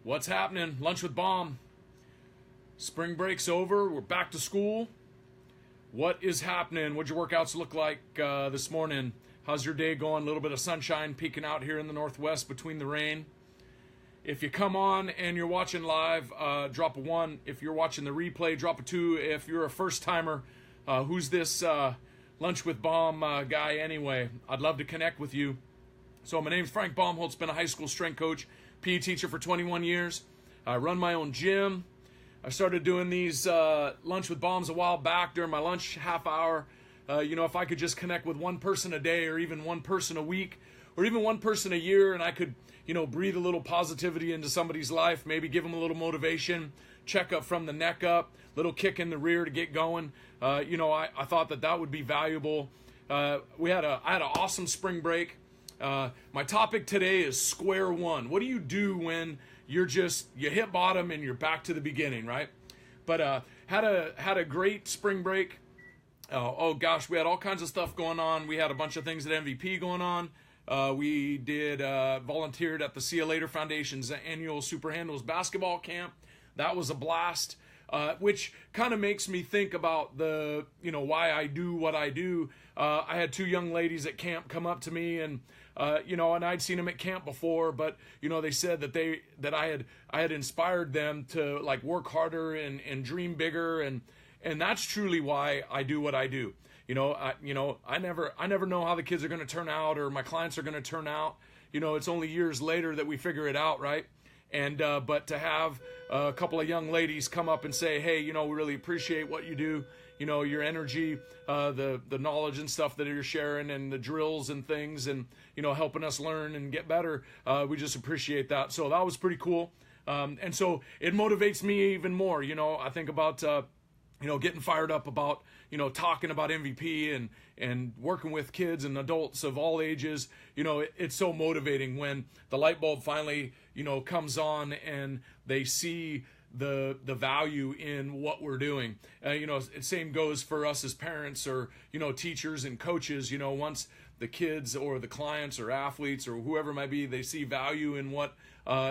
What's happening? Lunch with Baum. Spring break's over. We're back to school. What is happening? What'd your workouts look like this morning? How's your day going? A little bit of sunshine peeking out here in the northwest between the rain. If you come on and you're watching live, drop a 1. If you're watching the replay, drop a 2. If you're a first timer, who's this Lunch with Baum guy anyway? I'd love to connect with you. So my name's Frank Baumholtz, been a high school strength coach, PE teacher for 21 years. I run my own gym. I started doing these Lunch with Baums a while back during my lunch half hour. If I could just connect with one person a day or even one person a week or even one person a year, and I could, breathe a little positivity into somebody's life, maybe give them a little motivation, check up from the neck up, little kick in the rear to get going. I thought that would be valuable. I had an awesome spring break. My topic today is square one. What do you do when you hit bottom and you're back to the beginning, right? But had a great spring break. We had all kinds of stuff going on. We had a bunch of things at MVP going on. We did volunteered at the See You Later Foundation's annual Super Handles basketball camp. That was a blast. Which kind of makes me think about why I do what I do. I had 2 young ladies at camp come up to me and I'd seen them at camp before, but they said that I had inspired them to like work harder and dream bigger, and that's truly why I do what I do. I never know how the kids are going to turn out or my clients are going to turn out. It's only years later that we figure it out, right? And but to have a couple of young ladies come up and say, hey, we really appreciate what you do, your energy, the knowledge and stuff that you're sharing and the drills and things and, helping us learn and get better. We just appreciate that. So that was pretty cool. And so it motivates me even more. I think about, getting fired up about, talking about MVP and working with kids and adults of all ages. It's so motivating when the light bulb finally, comes on and they see the value in what we're doing. Same goes for us as parents or, teachers and coaches. Once the kids or the clients or athletes or whoever it might be, they see value in what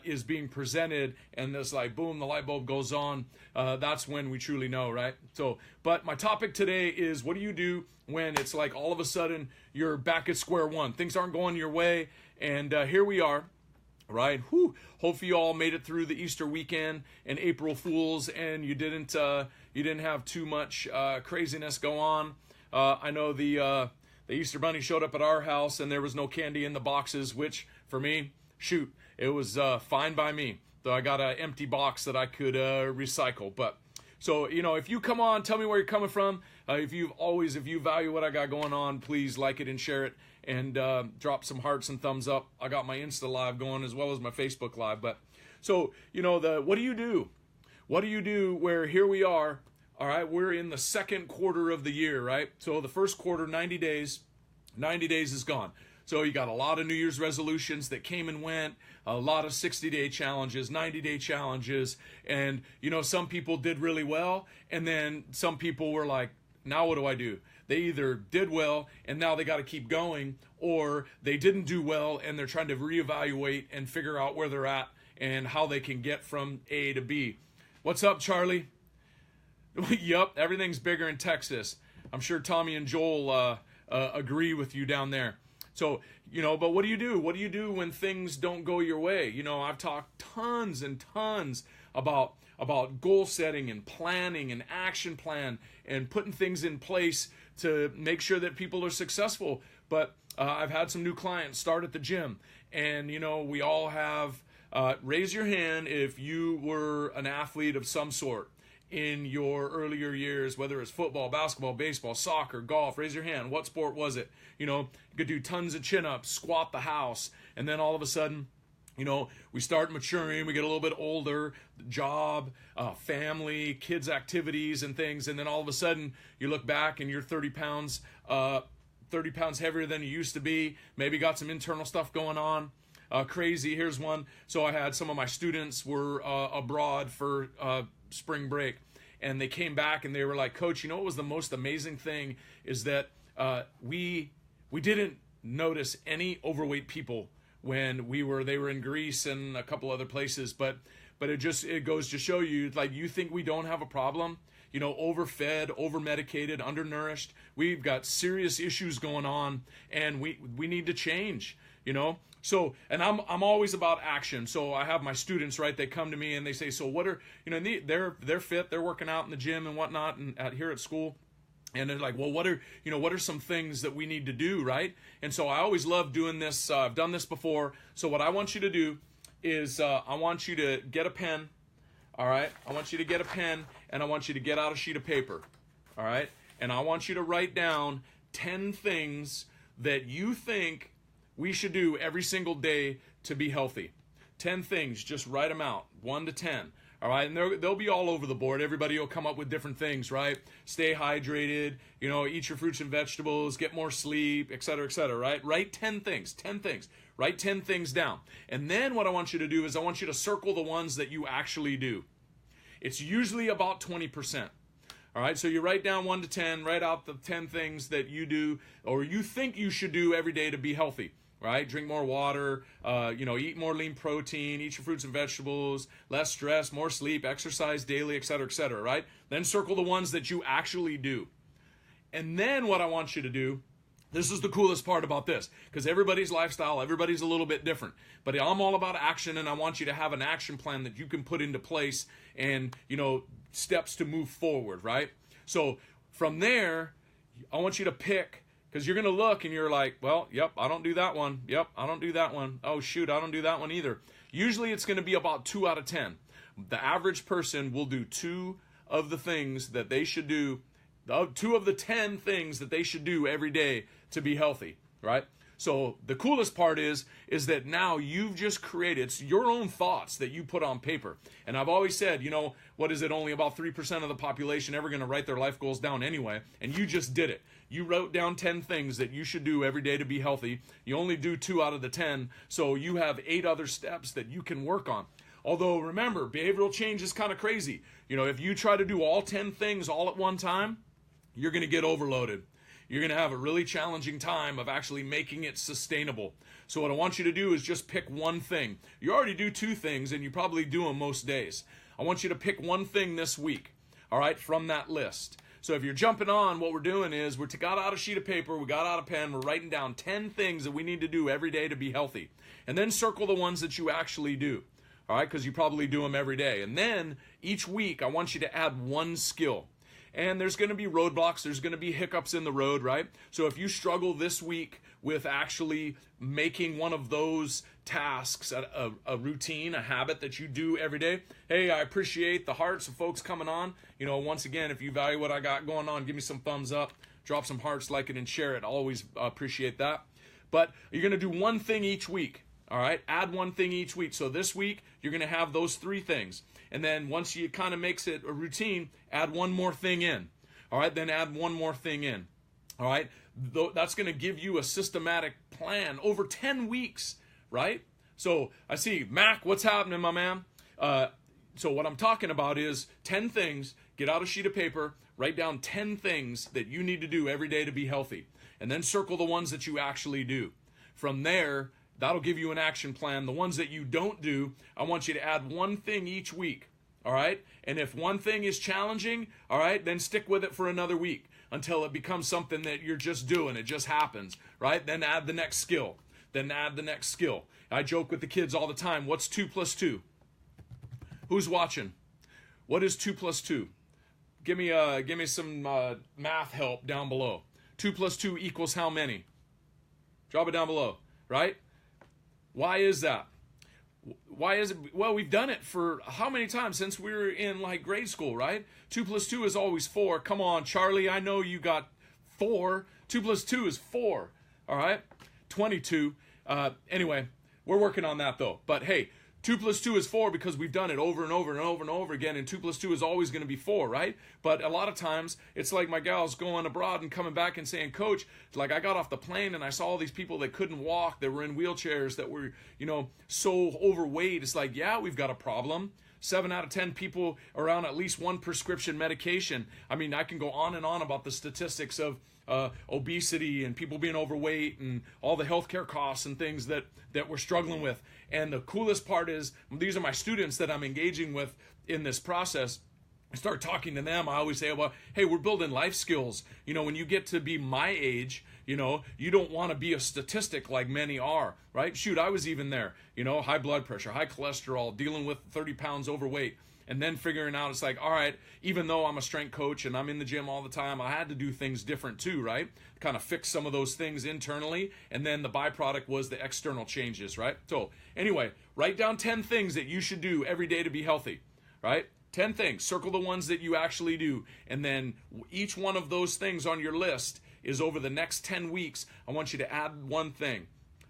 is being presented, and this like boom, the light bulb goes on. That's when we truly know, right? So, but my topic today is, what do you do when it's like all of a sudden you're back at square one? Things aren't going your way, and here we are. Right. Hopefully you all made it through the Easter weekend and April Fools, and you didn't have too much craziness go on. I know the Easter Bunny showed up at our house and there was no candy in the boxes, which for me, shoot, it was fine by me. Though I got an empty box that I could recycle. But so if you come on, tell me where you're coming from. If you value what I got going on, please like it and share it. And drop some hearts and thumbs up. I got my Insta Live going as well as my Facebook Live. But so, what do you do? What do you do where here we are, all right, we're in the second quarter of the year, right? So the first quarter, 90 days is gone. So you got a lot of New Year's resolutions that came and went, a lot of 60-day challenges, 90-day challenges. And, some people did really well. And then some people were like, now what do I do? They either did well and now they got to keep going, or they didn't do well and they're trying to reevaluate and figure out where they're at and how they can get from A to B. What's up, Charlie? Yup, everything's bigger in Texas. I'm sure Tommy and Joel agree with you down there. So, but what do you do? What do you do when things don't go your way? I've talked tons and tons about goal setting and planning and action plan and putting things in place to make sure that people are successful. But I've had some new clients start at the gym, and we all have raise your hand if you were an athlete of some sort in your earlier years, whether it's football, basketball, baseball, soccer, golf. Raise your hand. What sport was it? You could do tons of chin-ups, squat the house, and then all of a sudden, we start maturing, we get a little bit older, job, family, kids' activities and things, and then all of a sudden you look back and you're 30 pounds heavier than you used to be, maybe got some internal stuff going on. Crazy, here's one. So I had some of my students were abroad for spring break, and they came back and they were like, Coach, what was the most amazing thing is that we didn't notice any overweight people when they were in Greece and a couple other places. But it goes to show you, like, you think we don't have a problem? You know, overfed, overmedicated, undernourished. We've got serious issues going on, and we need to change, you know. So, and I'm always about action. So I have my students, right? They come to me and they say, so what are, you know, they're fit, they're working out in the gym and whatnot, and here at school. And they're like, well, what are some things that we need to do, right? And so I always love doing this. I've done this before. So what I want you to do is I want you to get a pen, all right? I want you to get a pen, and I want you to get out a sheet of paper, all right? And I want you to write down 10 things that you think we should do every single day to be healthy. 10 things, just write them out, 1 to 10. All right, and they'll be all over the board. Everybody will come up with different things, right? Stay hydrated, you know, eat your fruits and vegetables, get more sleep, et cetera, right? Write 10 things, 10 things. Write 10 things down. And then what I want you to do is I want you to circle the ones that you actually do. It's usually about 20%. All right, so you write down 1 to 10, write out the 10 things that you do or you think you should do every day to be healthy. Right? Drink more water, eat more lean protein, eat your fruits and vegetables, less stress, more sleep, exercise daily, et cetera, right? Then circle the ones that you actually do. And then what I want you to do, this is the coolest part about this, because everybody's lifestyle, everybody's a little bit different. But I'm all about action, and I want you to have an action plan that you can put into place and, you know, steps to move forward, right? So from there, I want you to pick. Because you're going to look and you're like, well, yep, I don't do that one. Yep, I don't do that one. Oh, shoot, I don't do that one either. Usually it's going to be about 2 out of 10. The average person will do 2 of the things that they should do, 2 of the 10 things that they should do every day to be healthy, right? So the coolest part is that now you've just created, it's your own thoughts that you put on paper. And I've always said, you know, what is it, only about 3% of the population ever going to write their life goals down anyway, and you just did it. You wrote down 10 things that you should do every day to be healthy. You only do 2 out of the 10, so you have 8 other steps that you can work on. Although, remember, behavioral change is kind of crazy. You know, if you try to do all 10 things all at one time, you're going to get overloaded. You're going to have a really challenging time of actually making it sustainable. So what I want you to do is just pick one thing. You already do 2 things, and you probably do them most days. I want you to pick one thing this week, all right, from that list. So if you're jumping on, what we're doing is we got out a sheet of paper, we got out a pen, we're writing down 10 things that we need to do every day to be healthy. And then circle the ones that you actually do, all right, because you probably do them every day. And then each week, I want you to add 1 skill. And there's going to be roadblocks, there's going to be hiccups in the road, right? So if you struggle this week with actually making one of those tasks a routine, a habit that you do every day, hey, I appreciate the hearts of folks coming on. You know, once again, if you value what I got going on, give me some thumbs up, drop some hearts, like it, and share it. I always appreciate that. But you're going to do one thing each week, all right? Add one thing each week. So this week, you're going to have those 3 things. And then once you kind of makes it a routine, add one more thing in. All right, then add one more thing in. All right, that's going to give you a systematic plan over 10 weeks, right? So I see, Mac, what's happening, my man? So what I'm talking about is 10 things. Get out a sheet of paper, write down 10 things that you need to do every day to be healthy, and then circle the ones that you actually do. From there, that'll give you an action plan. The ones that you don't do, I want you to add one thing each week, all right? And if one thing is challenging, all right, then stick with it for another week until it becomes something that you're just doing. It just happens, right? Then add the next skill. Then add the next skill. I joke with the kids all the time, what's 2 plus 2? Who's watching? What is 2 plus 2? Give me some math help down below. 2 plus 2 equals how many? Drop it down below, right? Why is that? Why is it? Well, we've done it for how many times since we were in like grade school, right? 2 plus 2 is always 4. Come on, Charlie, I know you got 4. 2 plus 2 is 4, all right? 22. Anyway, we're working on that though. But hey, 2 plus 2 is 4 because we've done it over and over and over and over again, and 2 plus 2 is always going to be 4, right? But a lot of times, it's like my gals going abroad and coming back and saying, Coach, like I got off the plane and I saw all these people that couldn't walk, that were in wheelchairs, that were, you know, so overweight. It's like, yeah, we've got a problem. 7 out of 10 people are on at least one prescription medication. I mean, I can go on and on about the statistics of obesity and people being overweight and all the healthcare costs and things that we're struggling with. And the coolest part is, these are my students that I'm engaging with in this process. I start talking to them. I always say, well, hey, we're building life skills. You know, when you get to be my age, you know, you don't want to be a statistic like many are, right? Shoot, I was even there, you know, high blood pressure, high cholesterol, dealing with 30 pounds overweight, and then figuring out it's like, all right, even though I'm a strength coach and I'm in the gym all the time, I had to do things different too, right? Kind of fix some of those things internally, and then the byproduct was the external changes, right? So anyway, write down 10 things that you should do every day to be healthy, right? 10 things. Circle the ones that you actually do. And then each one of those things on your list is over the next 10 weeks, I want you to add one thing.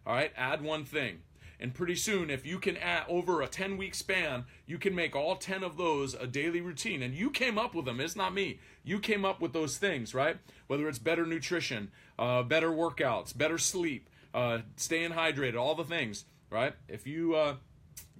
All right? Add one thing. And pretty soon, if you can add over a 10-week span, you can make all 10 of those a daily routine. And you came up with them. It's not me. You came up with those things, right? Whether it's better nutrition, better workouts, better sleep, staying hydrated, all the things, right? If you,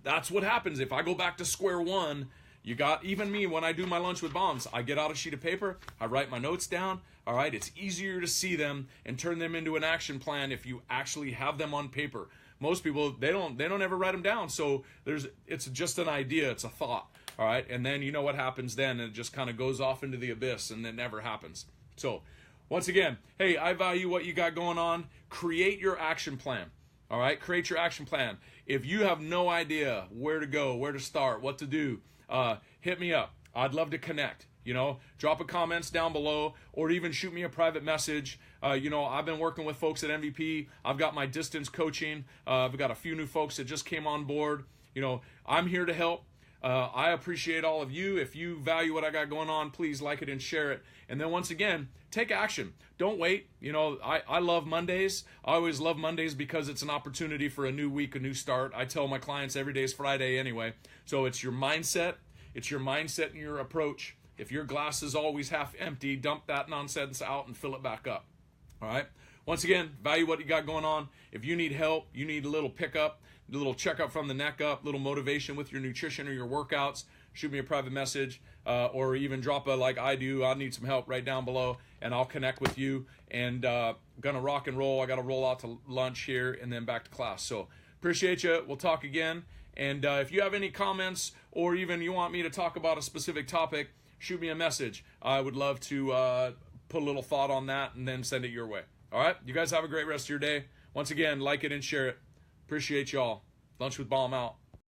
that's what happens. If I go back to square one, you got, even me, when I do my lunch with bombs, I get out a sheet of paper, I write my notes down, all right? It's easier to see them and turn them into an action plan if you actually have them on paper. Most people, they don't ever write them down, so it's just an idea, it's a thought, all right? And then you know what happens then, it just kind of goes off into the abyss and it never happens. So, once again, hey, I value what you got going on. Create your action plan, all right? Create your action plan. If you have no idea where to go, where to start, what to do, hit me up. I'd love to connect. You know, drop a comments down below, or even shoot me a private message. You know, I've been working with folks at MVP. I've got my distance coaching. I've got a few new folks that just came on board. You know, I'm here to help. I appreciate all of you. If you value what I got going on, please like it and share it. And then once again, take action. Don't wait. You know, I love Mondays. I always love Mondays because it's an opportunity for a new week, a new start. I tell my clients every day is Friday anyway. So it's your mindset. It's your mindset and your approach. If your glass is always half empty, dump that nonsense out and fill it back up. All right? Once again, value what you got going on. If you need help, you need a little pickup, a little checkup from the neck up, little motivation with your nutrition or your workouts, shoot me a private message, or even drop a like I do, I need some help right down below, and I'll connect with you. And gonna rock and roll. I got to roll out to lunch here and then back to class. So appreciate you. We'll talk again. And if you have any comments or even you want me to talk about a specific topic, shoot me a message. I would love to put a little thought on that and then send it your way. All right? You guys have a great rest of your day. Once again, like it and share it. Appreciate y'all. Lunch with Baum out.